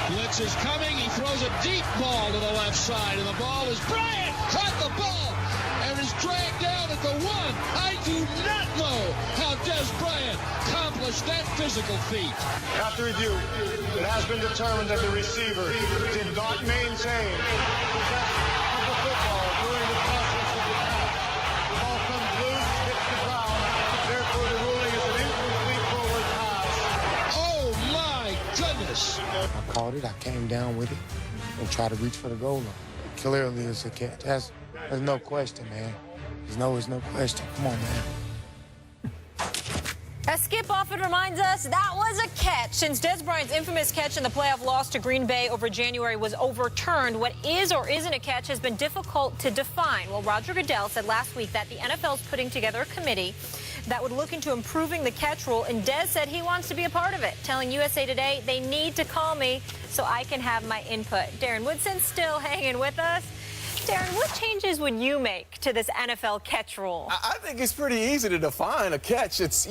Blitz is coming. He throws a deep ball to the left side, and the ball is Bryant. Caught the ball and is dragged down at the 1. I do not know how Dez Bryant accomplished that physical feat. After review, it has been determined that the receiver did not maintain possession of the football during the process of the pass. The ball comes loose, hits the ground. Therefore, the ruling is an incomplete forward pass. Oh, my goodness. I caught it, I came down with it, and tried to reach for the goal line. Clearly, it's a catch. There's no question, man. There's no question. Come on, man. As Skip often reminds us, that was a catch. Since Dez Bryant's infamous catch in the playoff loss to Green Bay over January was overturned, what is or isn't a catch has been difficult to define. Well, Roger Goodell said last week that the NFL is putting together a committee that would look into improving the catch rule, and Dez said he wants to be a part of it, telling USA Today they need to call me so I can have my input. Darren Woodson still hanging with us. Darren, what changes would you make to this NFL catch rule? I think it's pretty easy to define a catch. It's,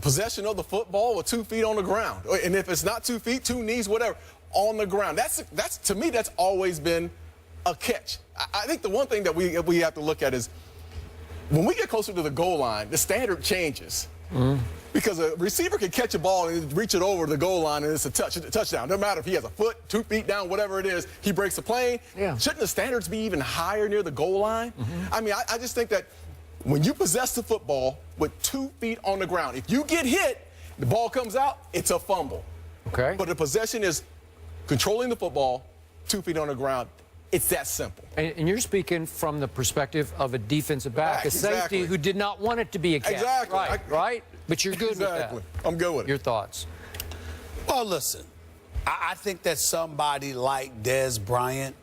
possession of the football with 2 feet on the ground. And if it's not 2 feet, 2 knees, whatever, on the ground. That's to me, that's always been a catch. I think the one thing that we have to look at is when we get closer to the goal line, the standard changes. Because a receiver can catch a ball and reach it over the goal line and it's a touchdown. No matter if he has a foot, 2 feet down, whatever it is, he breaks the plane. Yeah. Shouldn't the standards be even higher near the goal line? I mean, I just think that when you possess the football with 2 feet on the ground, if you get hit, the ball comes out, it's a fumble. Okay. But the possession is controlling the football, 2 feet on the ground. It's that simple. And you're speaking from the perspective of a defensive back, a safety who did not want it to be a catch. Exactly. Right? But you're good with that. I'm good with it. Your thoughts? Well, listen, I think that somebody like Dez Bryant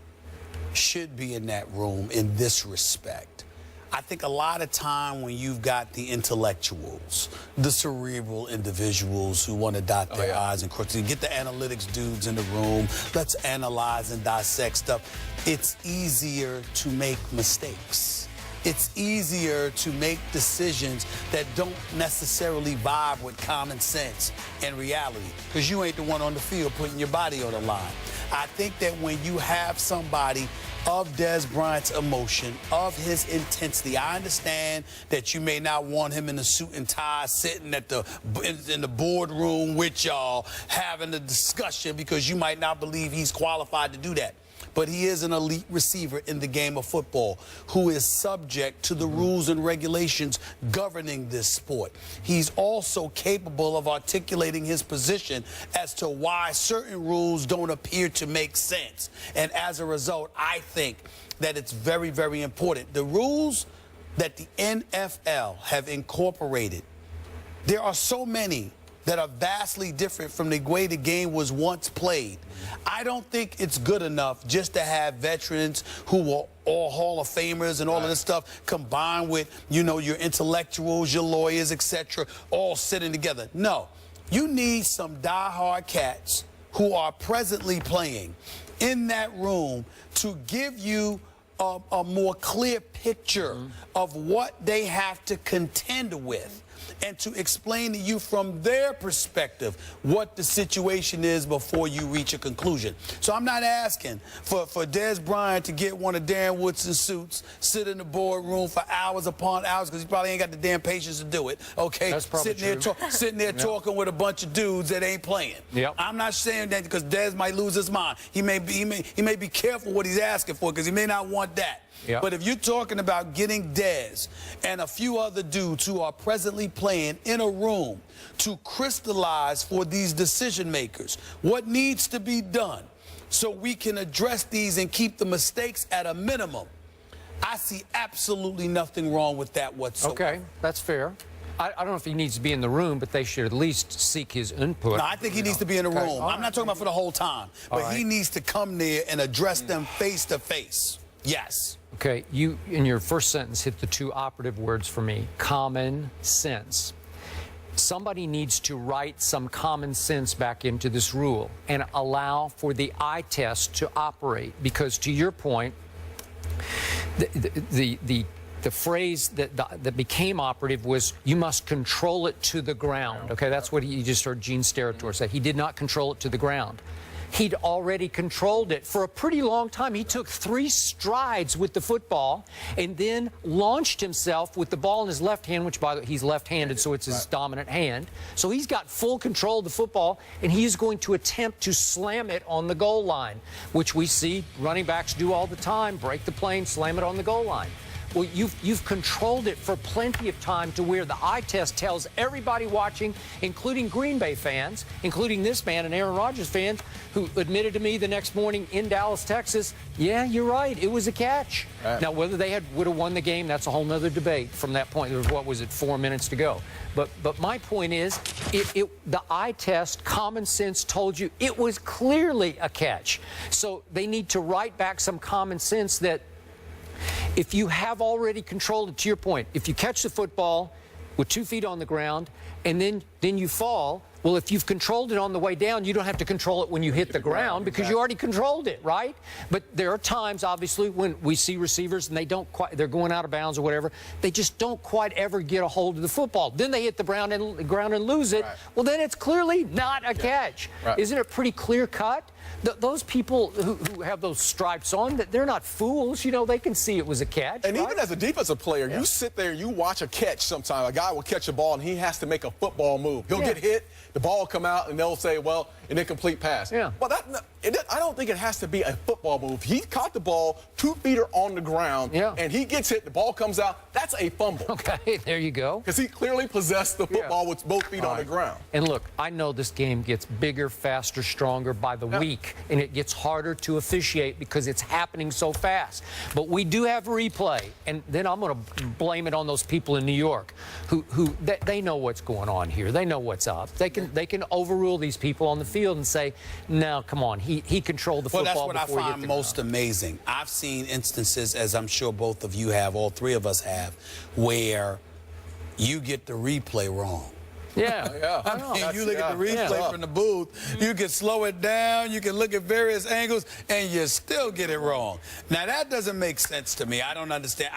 should be in that room in this respect. I think a lot of time when you've got the intellectuals, the cerebral individuals who want to dot their I's and cross, and get the analytics dudes in the room, let's analyze and dissect stuff. It's easier to make mistakes. It's easier to make decisions that don't necessarily vibe with common sense and reality, because you ain't the one on the field putting your body on the line. I think that when you have somebody of Dez Bryant's emotion, of his intensity, I understand that you may not want him in a suit and tie sitting in the boardroom with y'all having a discussion because you might not believe he's qualified to do that. But he is an elite receiver in the game of football who is subject to the rules and regulations governing this sport. He's also capable of articulating his position as to why certain rules don't appear to make sense. And as a result, I think that it's very, very important. The rules that the NFL have incorporated, there are so many that are vastly different from the way the game was once played. I don't think it's good enough just to have veterans who are all Hall of Famers and all of this stuff combined with, your intellectuals, your lawyers, etc., all sitting together. No, you need some diehard cats who are presently playing in that room to give you a more clear picture of what they have to contend with, and to explain to you from their perspective what the situation is before you reach a conclusion. So I'm not asking for Dez Bryant to get one of Darren Woodson's suits, sit in the boardroom for hours upon hours, because he probably ain't got the damn patience to do it, okay? That's probably sitting there talking with a bunch of dudes that ain't playing. Yep. I'm not saying that because Dez might lose his mind. He may be careful what he's asking for, because he may not want that. Yep. But if you're talking about getting Dez and a few other dudes who are presently playing in a room to crystallize for these decision makers what needs to be done so we can address these and keep the mistakes at a minimum, I see absolutely nothing wrong with that whatsoever. Okay, that's fair. I don't know if he needs to be in the room, but they should at least seek his input. No, I think he needs to be in the room. I'm not talking about for the whole time, but he needs to come there and address them face to face. Yes. Okay, you, in your first sentence, hit the two operative words for me: common sense. Somebody needs to write some common sense back into this rule and allow for the eye test to operate, because to your point, the phrase that became operative was you must control it to the ground. Okay, that's what you just heard Gene Steratore say. He did not control it to the ground. he'd already controlled it for a pretty long time. He took 3 strides with the football and then launched himself with the ball in his left hand, which, by the way, he's left-handed, so it's his dominant hand. So he's got full control of the football, and he's going to attempt to slam it on the goal line, which we see running backs do all the time, break the plane, slam it on the goal line. Well, you've controlled it for plenty of time to where the eye test tells everybody watching, including Green Bay fans, including this man, an Aaron Rodgers fan, who admitted to me the next morning in Dallas, Texas, yeah, you're right, it was a catch. Right. Now, whether they would have won the game, that's a whole nother debate from that point. There was, what was it, 4 minutes to go. But my point is, the eye test, common sense told you it was clearly a catch. So they need to write back some common sense that if you have already controlled it, to your point, if you catch the football with 2 feet on the ground and then you fall, well, if you've controlled it on the way down, you don't have to control it when you hit the ground because you already controlled it, right? But there are times, obviously, when we see receivers and they're going out of bounds or whatever, they just don't quite ever get a hold of the football. Then they hit the ground and lose it. Right. Well, then it's clearly not a catch. Right. Isn't it pretty clear cut? Those people who have those stripes on, they're not fools. You know, they can see it was a catch. And right? even as a defensive player, you sit there and you watch a catch sometime. A guy will catch a ball and he has to make a football move. He'll get hit, the ball will come out, and they'll say, well, an incomplete pass. Yeah. Well, I don't think it has to be a football move. He caught the ball, 2 feet are on the ground, and he gets hit, the ball comes out. That's a fumble. Okay, there you go. Because he clearly possessed the football with both feet on the ground. And look, I know this game gets bigger, faster, stronger by the week, and it gets harder to officiate because it's happening so fast. But we do have replay, and then I'm going to blame it on those people in New York who they know what's going on here. They know what's up. They can overrule these people on the field and say, no, come on, he controlled the football before he hit the ground. Well, that's what I find most amazing. I've seen instances, as I'm sure both of you have, all 3 of us have, where you get the replay wrong. Yeah. I mean, you look at the replay from the booth, you can slow it down, you can look at various angles, and you still get it wrong. Now, that doesn't make sense to me. I don't understand.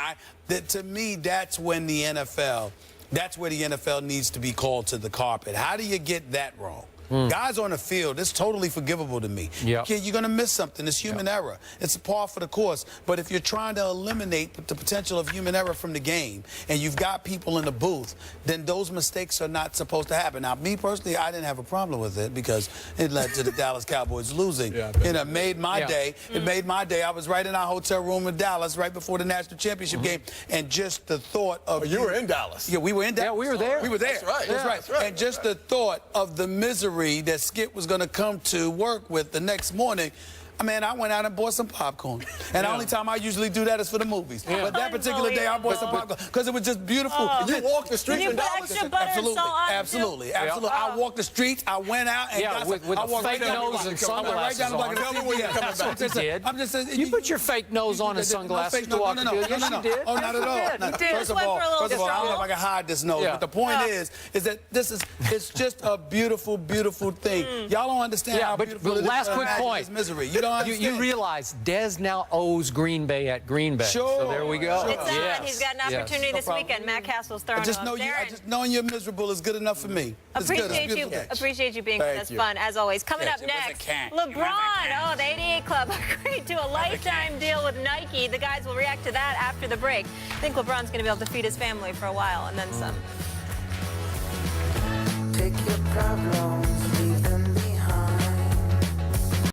To me, that's when that's where the NFL needs to be called to the carpet. How do you get that wrong? Guys on the field, it's totally forgivable to me. Yep. You're going to miss something. It's human error. It's a par for the course. But if you're trying to eliminate the potential of human error from the game and you've got people in the booth, then those mistakes are not supposed to happen. Now, me personally, I didn't have a problem with it because it led to the Dallas Cowboys losing. It made my day. It made my day. I was right in our hotel room in Dallas right before the national championship game. And just the thought of... you were in Dallas. Yeah, we were in Dallas. Yeah, we were there. We were there. That's right. And just the thought of the misery that Skip was going to come to work with the next morning, I went out and bought some popcorn. And the only time I usually do that is for the movies. But that particular day, I bought some popcorn because it was just beautiful. You walked the streets in Dallas? Absolutely. I walked the streets. I went out and got with a fake nose and sunglasses on. Tell me when you're coming back. You did. I'm just saying, you put your fake nose on and sunglasses to walk the field. Yes, you did. Oh, not at all. First of all, I don't know if I can hide this nose. But the point is that it's just a beautiful, beautiful thing. Y'all don't understand how beautiful it is. Last quick point. Misery. You realize Dez now owes Green Bay at Green Bay. Sure. So there we go. It's on. He's got an opportunity this weekend. Matt Castle's throwing just knowing you're miserable is good enough for me. Appreciate you being with us. Fun, as always. Coming up next, LeBron. The 88 Club agreed to a lifetime deal with Nike. The guys will react to that after the break. I think LeBron's going to be able to feed his family for a while and then some. Take your problem.